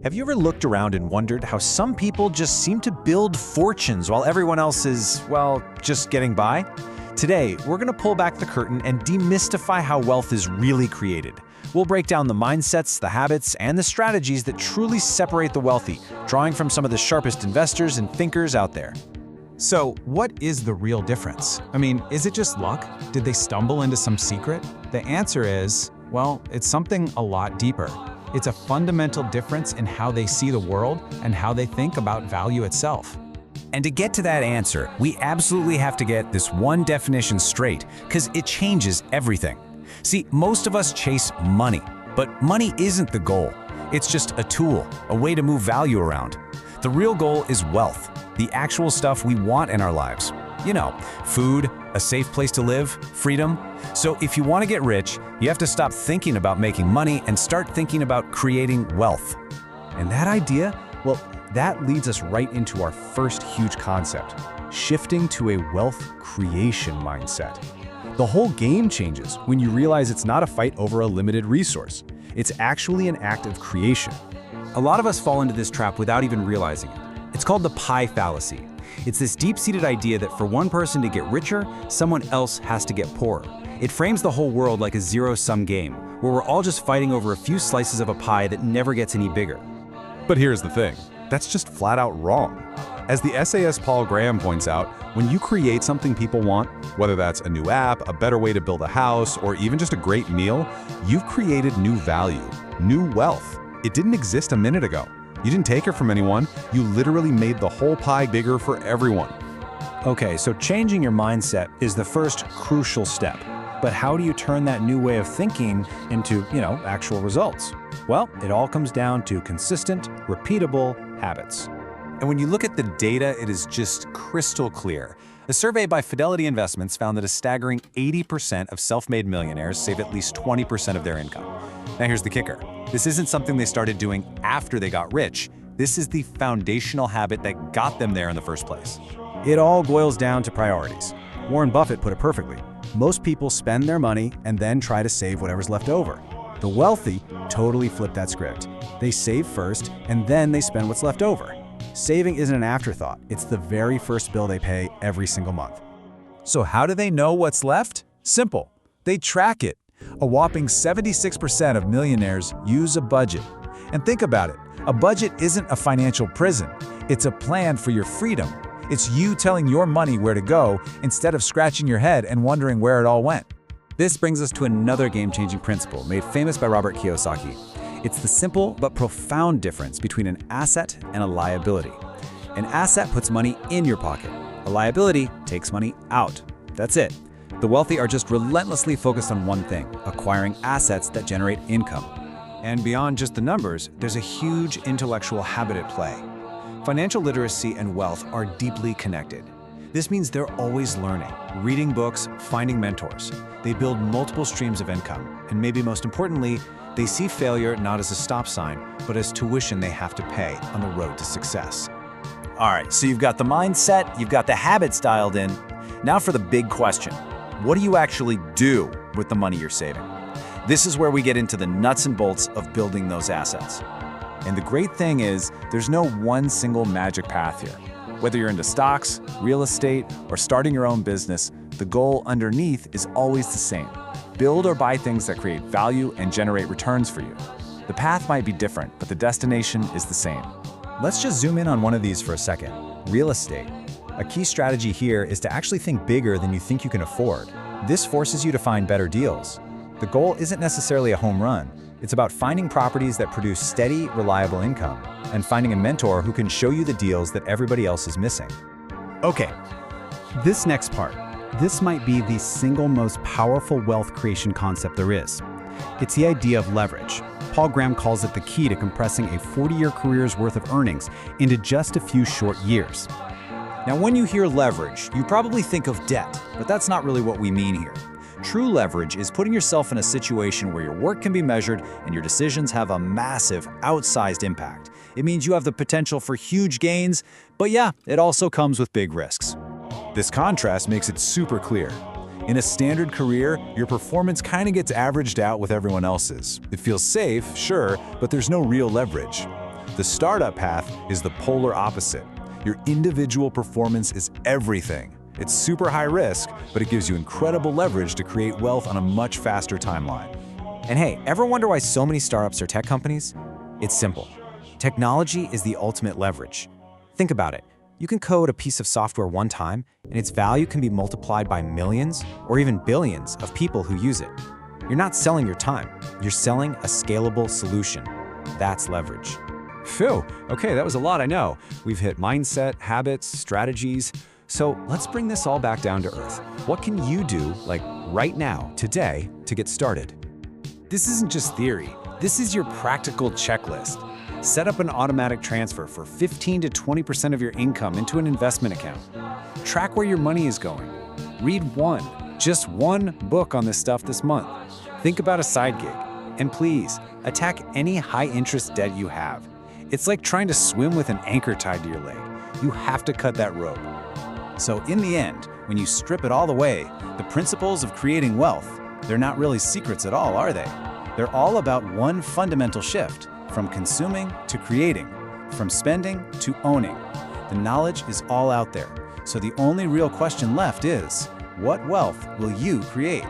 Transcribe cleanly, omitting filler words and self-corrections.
Have you ever looked around and wondered how some people just seem to build fortunes while everyone else is, well, just getting by? Today, we're going to pull back the curtain and demystify how wealth is really created. We'll break down the mindsets, the habits, and the strategies that truly separate the wealthy, drawing from some of the sharpest investors and thinkers out there. So, what is the real difference? I mean, is it just luck? Did they stumble into some secret? The answer is, well, it's something a lot deeper. It's a fundamental difference in how they see the world and how they think about value itself. And to get to that answer, we absolutely have to get this one definition straight, because it changes everything. See, most of us chase money, but money isn't the goal. It's just a tool, a way to move value around. The real goal is wealth, the actual stuff we want in our lives. You know, food, a safe place to live, freedom. So if you want to get rich, you have to stop thinking about making money and start thinking about creating wealth. And that idea, well, that leads us right into our first huge concept, shifting to a wealth creation mindset. The whole game changes when you realize it's not a fight over a limited resource. It's actually an act of creation. A lot of us fall into this trap without even realizing it. It's called the pie fallacy. It's this deep-seated idea that for one person to get richer, someone else has to get poorer. It frames the whole world like a zero-sum game, where we're all just fighting over a few slices of a pie that never gets any bigger. But here's the thing, that's just flat out wrong. As the essayist Paul Graham points out, when you create something people want, whether that's a new app, a better way to build a house, or even just a great meal, you've created new value, new wealth. It didn't exist a minute ago. You didn't take it from anyone, you literally made the whole pie bigger for everyone. Okay, so changing your mindset is the first crucial step. But how do you turn that new way of thinking into, actual results? Well, it all comes down to consistent, repeatable habits. And when you look at the data, it is just crystal clear. A survey by Fidelity Investments found that a staggering 80% of self-made millionaires save at least 20% of their income. Now here's the kicker. This isn't something they started doing after they got rich. This is the foundational habit that got them there in the first place. It all boils down to priorities. Warren Buffett put it perfectly. Most people spend their money and then try to save whatever's left over. The wealthy totally flip that script. They save first and then they spend what's left over. Saving isn't an afterthought. It's the very first bill they pay every single month. So how do they know what's left? Simple. They track it. A whopping 76% of millionaires use a budget. And think about it, a budget isn't a financial prison. It's a plan for your freedom. It's you telling your money where to go instead of scratching your head and wondering where it all went. This brings us to another game-changing principle made famous by Robert Kiyosaki. It's the simple but profound difference between an asset and a liability. An asset puts money in your pocket. A liability takes money out. That's it. The wealthy are just relentlessly focused on one thing, acquiring assets that generate income. And beyond just the numbers, there's a huge intellectual habit at play. Financial literacy and wealth are deeply connected. This means they're always learning, reading books, finding mentors. They build multiple streams of income, and maybe most importantly, they see failure not as a stop sign, but as tuition they have to pay on the road to success. All right, so you've got the mindset, you've got the habits dialed in. Now for the big question. What do you actually do with the money you're saving? This is where we get into the nuts and bolts of building those assets. And the great thing is, there's no one single magic path here. Whether you're into stocks, real estate, or starting your own business, the goal underneath is always the same. Build or buy things that create value and generate returns for you. The path might be different, but the destination is the same. Let's just zoom in on one of these for a second. Real estate. A key strategy here is to actually think bigger than you think you can afford. This forces you to find better deals. The goal isn't necessarily a home run. It's about finding properties that produce steady, reliable income, and finding a mentor who can show you the deals that everybody else is missing. Okay, this next part. This might be the single most powerful wealth creation concept there is. It's the idea of leverage. Paul Graham calls it the key to compressing a 40-year career's worth of earnings into just a few short years. Now, when you hear leverage, you probably think of debt, but that's not really what we mean here. True leverage is putting yourself in a situation where your work can be measured and your decisions have a massive, outsized impact. It means you have the potential for huge gains, but yeah, it also comes with big risks. This contrast makes it super clear. In a standard career, your performance kind of gets averaged out with everyone else's. It feels safe, sure, but there's no real leverage. The startup path is the polar opposite. Your individual performance is everything. It's super high risk, but it gives you incredible leverage to create wealth on a much faster timeline. And hey, ever wonder why so many startups are tech companies? It's simple. Technology is the ultimate leverage. Think about it. You can code a piece of software one time, and its value can be multiplied by millions or even billions of people who use it. You're not selling your time. You're selling a scalable solution. That's leverage. Phew, okay, that was a lot, I know. We've hit mindset, habits, strategies. So let's bring this all back down to earth. What can you do, like right now, today, to get started? This isn't just theory. This is your practical checklist. Set up an automatic transfer for 15 to 20% of your income into an investment account. Track where your money is going. Read just one book on this stuff this month. Think about a side gig. And please, attack any high-interest debt you have. It's like trying to swim with an anchor tied to your leg. You have to cut that rope. So in the end, when you strip it all away, the principles of creating wealth, they're not really secrets at all, are they? They're all about one fundamental shift, from consuming to creating, from spending to owning. The knowledge is all out there. So the only real question left is, what wealth will you create?